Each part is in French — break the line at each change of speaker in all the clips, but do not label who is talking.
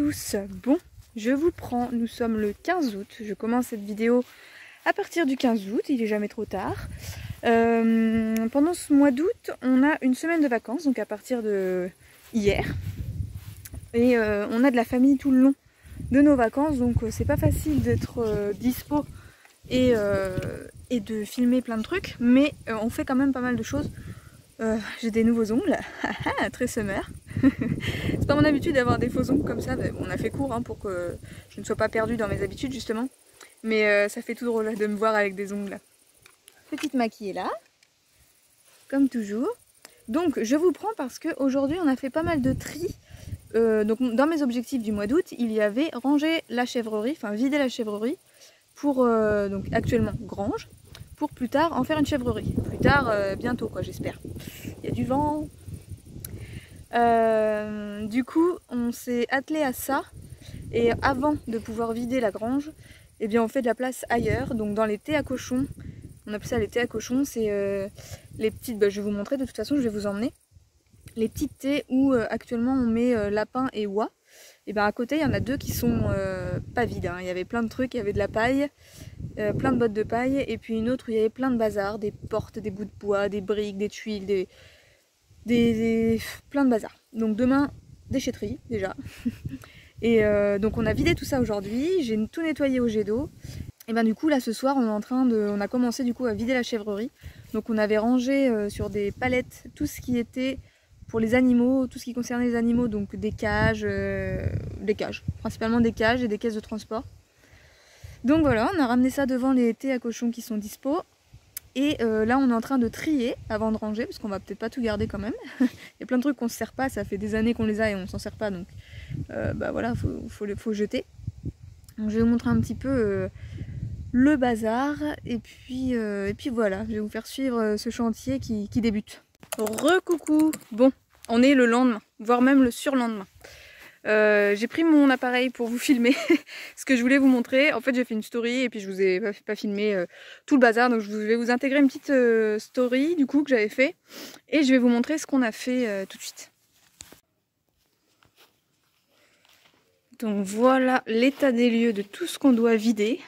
tous. Bon, je vous prends, nous sommes le 15 août, je commence cette vidéo à partir du 15 août, il est jamais trop tard. Pendant ce mois d'août, on a une semaine de vacances, donc à partir de hier. Et on a de la famille tout le long de nos vacances, donc c'est pas facile d'être dispo et de filmer plein de trucs, mais on fait quand même pas mal de choses. J'ai des nouveaux ongles, très summer. C'est pas mon habitude d'avoir des faux ongles comme ça, on a fait court hein, pour que je ne sois pas perdue dans mes habitudes justement. Mais ça fait tout drôle de me voir avec des ongles. Petite maquillée là, comme toujours. Donc je vous prends parce qu'aujourd'hui on a fait pas mal de tri. Donc dans mes objectifs du mois d'août, il y avait ranger la chèvrerie, enfin vider la chèvrerie pour donc actuellement grange, pour plus tard en faire une chèvrerie. Plus tard, bientôt quoi, j'espère. Il y a du vent. Du coup, on s'est attelé à ça. Et avant de pouvoir vider la grange, eh bien on fait de la place ailleurs, donc dans les thés à cochons. On appelle ça les thés à cochons, c'est les petites, je vais vous montrer, de toute façon je vais vous emmener. Les petites thés où actuellement on met lapin et oie. Et bien à côté il y en a deux qui sont pas vides, hein. Il y avait plein de trucs, il y avait de la paille, plein de bottes de paille, et puis une autre où il y avait plein de bazar, des portes, des bouts de bois, des briques, des tuiles, plein de bazar. Donc demain, déchetterie déjà. Et donc on a vidé tout ça aujourd'hui, j'ai tout nettoyé au jet d'eau. Et ben du coup là ce soir on a commencé du coup à vider la chèvrerie. Donc on avait rangé sur des palettes tout ce qui était pour les animaux, tout ce qui concernait les animaux, donc des cages, principalement des cages et des caisses de transport. Donc voilà, on a ramené ça devant les thés à cochons qui sont dispo. Et là on est en train de trier avant de ranger, parce qu'on va peut-être pas tout garder quand même. Il y a plein de trucs qu'on se sert pas, ça fait des années qu'on les a et on s'en sert pas, donc bah voilà, faut jeter. Donc je vais vous montrer un petit peu le bazar, et puis voilà, je vais vous faire suivre ce chantier qui débute. Recoucou. Bon, on est le lendemain, voire même le surlendemain. J'ai pris mon appareil pour vous filmer ce que je voulais vous montrer. En fait j'ai fait une story et puis je vous ai pas filmé tout le bazar, donc je vais vous intégrer une petite story du coup que j'avais fait et je vais vous montrer ce qu'on a fait tout de suite. Donc voilà l'état des lieux de tout ce qu'on doit vider.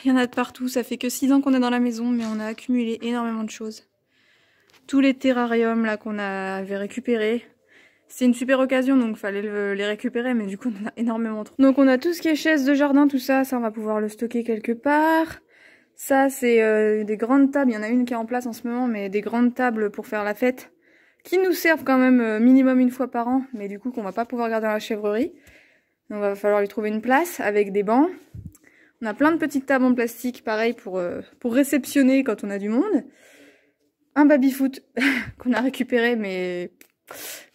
Il y en a de partout, ça fait que 6 ans qu'on est dans la maison, mais on a accumulé énormément de choses. Tous les terrariums là qu'on avait récupérés. C'est une super occasion, donc fallait les récupérer, mais du coup on en a énormément trop. Donc on a tout ce qui est chaises de jardin, tout ça, ça on va pouvoir le stocker quelque part. Ça c'est des grandes tables, il y en a une qui est en place en ce moment, mais des grandes tables pour faire la fête, qui nous servent quand même minimum une fois par an, mais du coup qu'on va pas pouvoir garder dans la chèvrerie. Donc va falloir lui trouver une place avec des bancs. On a plein de petites tables en plastique, pareil pour réceptionner quand on a du monde. Un baby-foot qu'on a récupéré, mais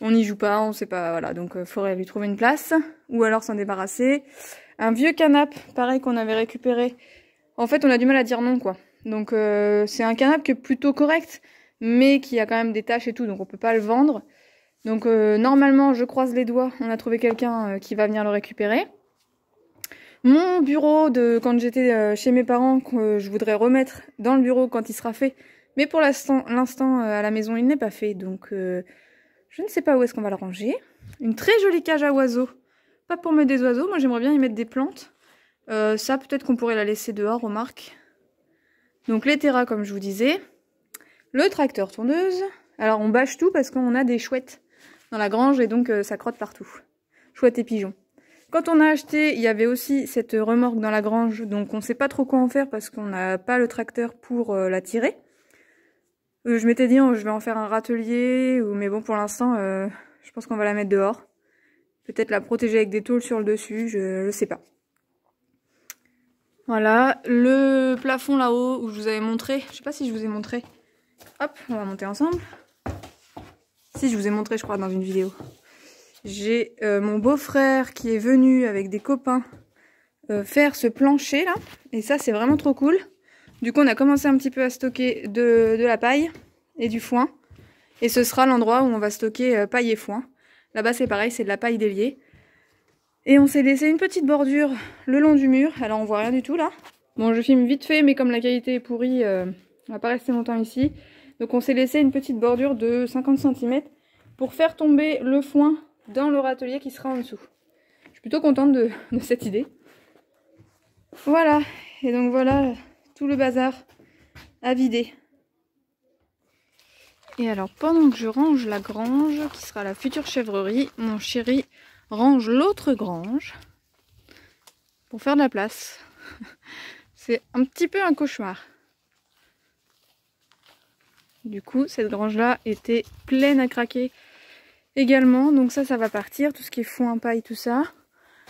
on n'y joue pas, on sait pas, voilà, donc faudrait lui trouver une place, ou alors s'en débarrasser. Un vieux canapé, pareil qu'on avait récupéré. En fait, on a du mal à dire non, quoi. Donc c'est un canapé qui est plutôt correct, mais qui a quand même des taches et tout, donc on peut pas le vendre. Donc normalement, je croise les doigts, on a trouvé quelqu'un qui va venir le récupérer. Mon bureau de quand j'étais chez mes parents, que je voudrais remettre dans le bureau quand il sera fait, mais pour l'instant à la maison il n'est pas fait, donc je ne sais pas où est-ce qu'on va le ranger. Une très jolie cage à oiseaux, pas pour mettre des oiseaux, moi j'aimerais bien y mettre des plantes. Ça peut-être qu'on pourrait la laisser dehors, remarque. Donc les terras comme je vous disais, le tracteur tondeuse. Alors on bâche tout parce qu'on a des chouettes dans la grange et donc ça crotte partout. Chouettes et pigeons. Quand on a acheté, il y avait aussi cette remorque dans la grange, donc on sait pas trop quoi en faire parce qu'on n'a pas le tracteur pour la tirer. Je m'étais dit, je vais en faire un râtelier, mais bon pour l'instant, je pense qu'on va la mettre dehors. Peut-être la protéger avec des tôles sur le dessus, je sais pas. Voilà, le plafond là-haut où je vous avais montré, je sais pas si je vous ai montré. Hop, on va monter ensemble. Si, je vous ai montré je crois dans une vidéo. J'ai mon beau-frère qui est venu avec des copains faire ce plancher là. Et ça c'est vraiment trop cool. Du coup on a commencé un petit peu à stocker de la paille et du foin. Et ce sera l'endroit où on va stocker paille et foin. Là-bas c'est pareil, c'est de la paille déliée. Et on s'est laissé une petite bordure le long du mur. Alors on voit rien du tout là. Bon je filme vite fait mais comme la qualité est pourrie, on va pas rester longtemps ici. Donc on s'est laissé une petite bordure de 50 cm pour faire tomber le foin dans le râtelier qui sera en dessous. Je suis plutôt contente de cette idée. Voilà, et donc voilà tout le bazar à vider. Et alors pendant que je range la grange, qui sera la future chèvrerie, mon chéri range l'autre grange pour faire de la place. C'est un petit peu un cauchemar. Du coup, cette grange-là était pleine à craquer également. Donc ça va partir, tout ce qui est foin, paille, tout ça.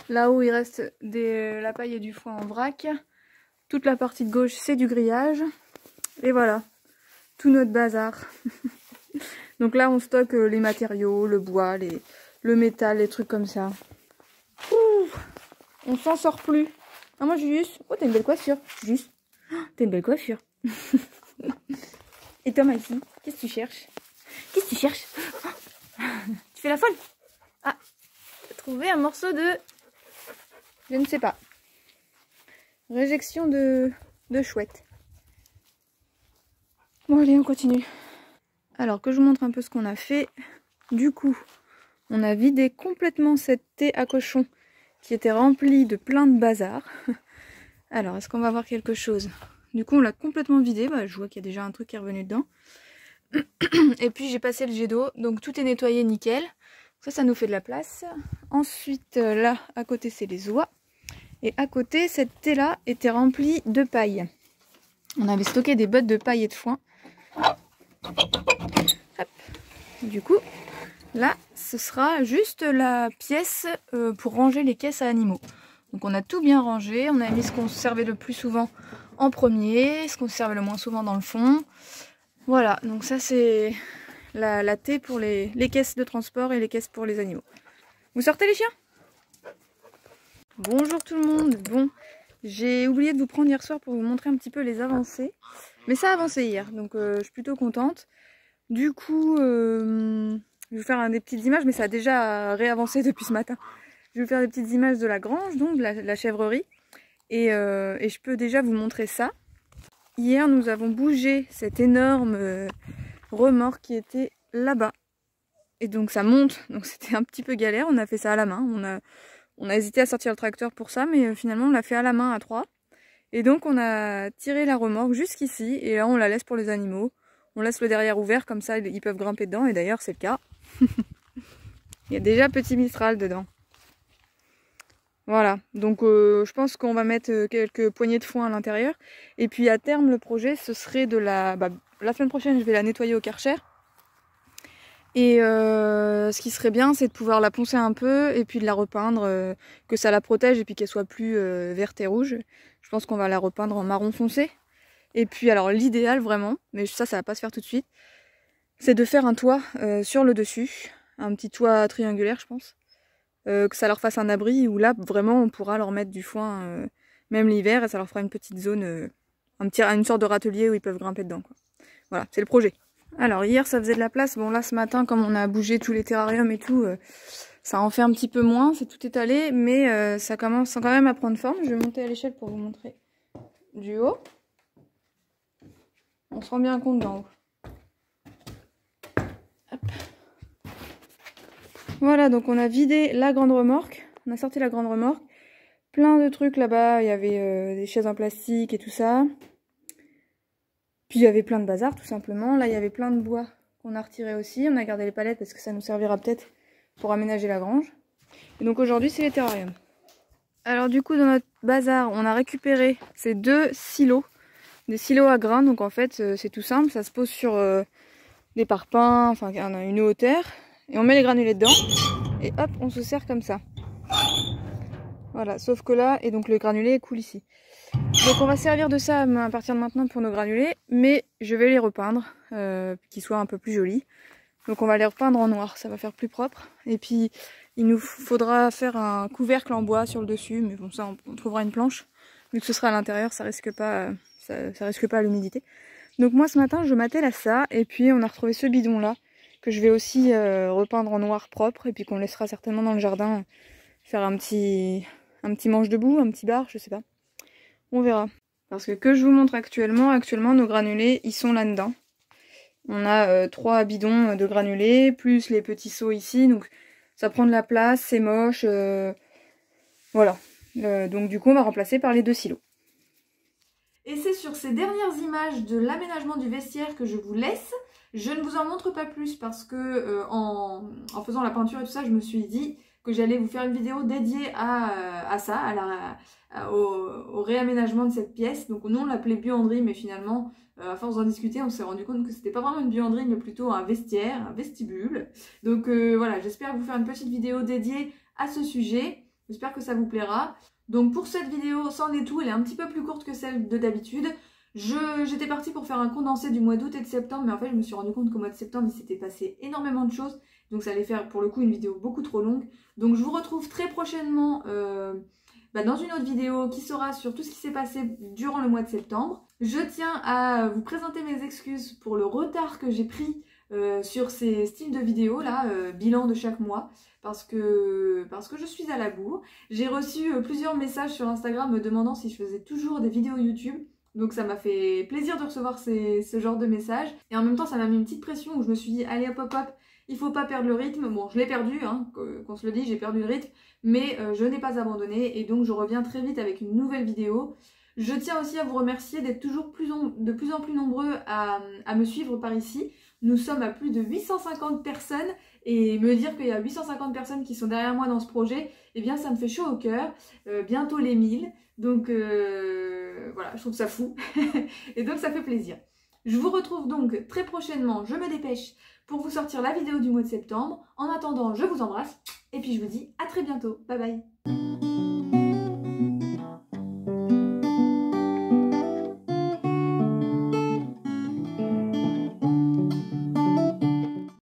Là-haut, il reste la paille et du foin en vrac. Toute la partie de gauche, c'est du grillage. Et voilà, tout notre bazar. Donc là, on stocke les matériaux, le bois, le métal, les trucs comme ça. Ouh, on s'en sort plus. Ah, moi, Julius, oh, t'as une belle coiffure. Julius, oh, t'as une belle coiffure. Et toi, Maïsi, qu'est-ce que tu cherches? Qu'est-ce que tu cherches? Oh, tu fais la folle? Ah, t'as trouvé un morceau de... Je ne sais pas. Réjection de chouette. Bon, allez, on continue. Alors que je vous montre un peu ce qu'on a fait. Du coup, on a vidé complètement cette thé à cochon qui était remplie de plein de bazar. Alors, est-ce qu'on va voir quelque chose? Du coup, on l'a complètement vidé. Bah, je vois qu'il y a déjà un truc qui est revenu dedans. Et puis, j'ai passé le jet d'eau. Donc, tout est nettoyé nickel. Ça nous fait de la place. Ensuite, là, à côté, c'est les oies. Et à côté, cette thé-là était remplie de paille. On avait stocké des bottes de paille et de foin. Hop. Du coup, là, ce sera juste la pièce pour ranger les caisses à animaux. Donc on a tout bien rangé, on a mis ce qu'on servait le plus souvent en premier, ce qu'on servait le moins souvent dans le fond. Voilà, donc ça c'est la thé pour les caisses de transport et les caisses pour les animaux. Vous sortez les chiens? Bonjour tout le monde. Bon, j'ai oublié de vous prendre hier soir pour vous montrer un petit peu les avancées. Mais ça a avancé hier, donc je suis plutôt contente. Du coup, je vais vous faire des petites images, mais ça a déjà réavancé depuis ce matin. Je vais vous faire des petites images de la grange, donc de la chèvrerie. Et je peux déjà vous montrer ça. Hier, nous avons bougé cette énorme remorque qui était là-bas. Et donc ça monte, donc c'était un petit peu galère. On a fait ça à la main. On a hésité à sortir le tracteur pour ça, mais finalement on l'a fait à la main à 3. Et donc on a tiré la remorque jusqu'ici, et là on la laisse pour les animaux. On laisse le derrière ouvert, comme ça ils peuvent grimper dedans, et d'ailleurs c'est le cas. Il y a déjà petit Mistral dedans. Voilà, donc je pense qu'on va mettre quelques poignées de foin à l'intérieur. Et puis à terme, le projet, ce serait de la semaine prochaine, je vais la nettoyer au Karcher. Et ce qui serait bien, c'est de pouvoir la poncer un peu et puis de la repeindre, que ça la protège et puis qu'elle soit plus verte et rouge. Je pense qu'on va la repeindre en marron foncé. Et puis alors l'idéal vraiment, mais ça va pas se faire tout de suite, c'est de faire un toit sur le dessus. Un petit toit triangulaire, je pense. Que ça leur fasse un abri où là vraiment on pourra leur mettre du foin même l'hiver et ça leur fera une petite zone, une sorte de râtelier où ils peuvent grimper dedans, quoi. Voilà, c'est le projet. Alors hier ça faisait de la place, bon là ce matin comme on a bougé tous les terrariums et tout, ça en fait un petit peu moins, c'est tout étalé, mais ça commence quand même à prendre forme. Je vais monter à l'échelle pour vous montrer du haut. On se rend bien compte d'en haut. Hop. Voilà, donc on a vidé la grande remorque, on a sorti la grande remorque, plein de trucs là-bas, il y avait des chaises en plastique et tout ça. Puis il y avait plein de bazar tout simplement, là il y avait plein de bois qu'on a retiré aussi, on a gardé les palettes parce que ça nous servira peut-être pour aménager la grange. Et donc aujourd'hui c'est les terrariums. Alors du coup dans notre bazar on a récupéré ces 2 silos, des silos à grains, donc en fait c'est tout simple, ça se pose sur des parpaings, enfin une hauteur. Et on met les granulés dedans, et hop, on se sert comme ça. Voilà, sauf que là, et donc le granulé coule ici. Donc on va servir de ça à partir de maintenant pour nos granulés, mais je vais les repeindre, qu'ils soient un peu plus jolis. Donc on va les repeindre en noir, ça va faire plus propre. Et puis il nous faudra faire un couvercle en bois sur le dessus, mais bon ça on trouvera une planche. Vu que ce sera à l'intérieur, ça risque pas à l'humidité. Donc moi ce matin je m'attelle à ça, et puis on a retrouvé ce bidon là, que je vais aussi repeindre en noir propre et puis qu'on laissera certainement dans le jardin faire un petit manche debout, un petit bar, je sais pas. On verra. Parce que je vous montre actuellement nos granulés, ils sont là-dedans. On a 3 bidons de granulés, plus les petits seaux ici, donc ça prend de la place, c'est moche, voilà. Donc du coup on va remplacer par les 2 silos. Et c'est sur ces dernières images de l'aménagement du vestiaire que je vous laisse. Je ne vous en montre pas plus parce que en faisant la peinture et tout ça, je me suis dit que j'allais vous faire une vidéo dédiée à ça, au réaménagement de cette pièce. Donc nous on l'appelait buanderie, mais finalement, à force d'en discuter, on s'est rendu compte que c'était pas vraiment une buanderie, mais plutôt un vestiaire, un vestibule. Donc voilà, j'espère vous faire une petite vidéo dédiée à ce sujet. J'espère que ça vous plaira. Donc pour cette vidéo, c'en est tout, elle est un petit peu plus courte que celle de d'habitude. J'étais partie pour faire un condensé du mois d'août et de septembre, mais en fait je me suis rendu compte qu'au mois de septembre il s'était passé énormément de choses, donc ça allait faire pour le coup une vidéo beaucoup trop longue. Donc je vous retrouve très prochainement dans une autre vidéo qui sera sur tout ce qui s'est passé durant le mois de septembre. Je tiens à vous présenter mes excuses pour le retard que j'ai pris sur ces styles de vidéos là, bilan de chaque mois, parce que je suis à la bourre. J'ai reçu plusieurs messages sur Instagram me demandant si je faisais toujours des vidéos YouTube. Donc ça m'a fait plaisir de recevoir ce genre de messages. Et en même temps, ça m'a mis une petite pression où je me suis dit, allez hop hop hop, il faut pas perdre le rythme. Bon, je l'ai perdu, hein, qu'on se le dise, j'ai perdu le rythme. Mais je n'ai pas abandonné et donc je reviens très vite avec une nouvelle vidéo. Je tiens aussi à vous remercier d'être toujours de plus en plus nombreux à me suivre par ici. Nous sommes à plus de 850 personnes et me dire qu'il y a 850 personnes qui sont derrière moi dans ce projet, eh bien ça me fait chaud au cœur. Bientôt les 1000. Donc voilà, je trouve ça fou. Et donc ça fait plaisir. Je vous retrouve donc très prochainement, je me dépêche, pour vous sortir la vidéo du mois de septembre. En attendant, je vous embrasse. Et puis je vous dis à très bientôt. Bye bye.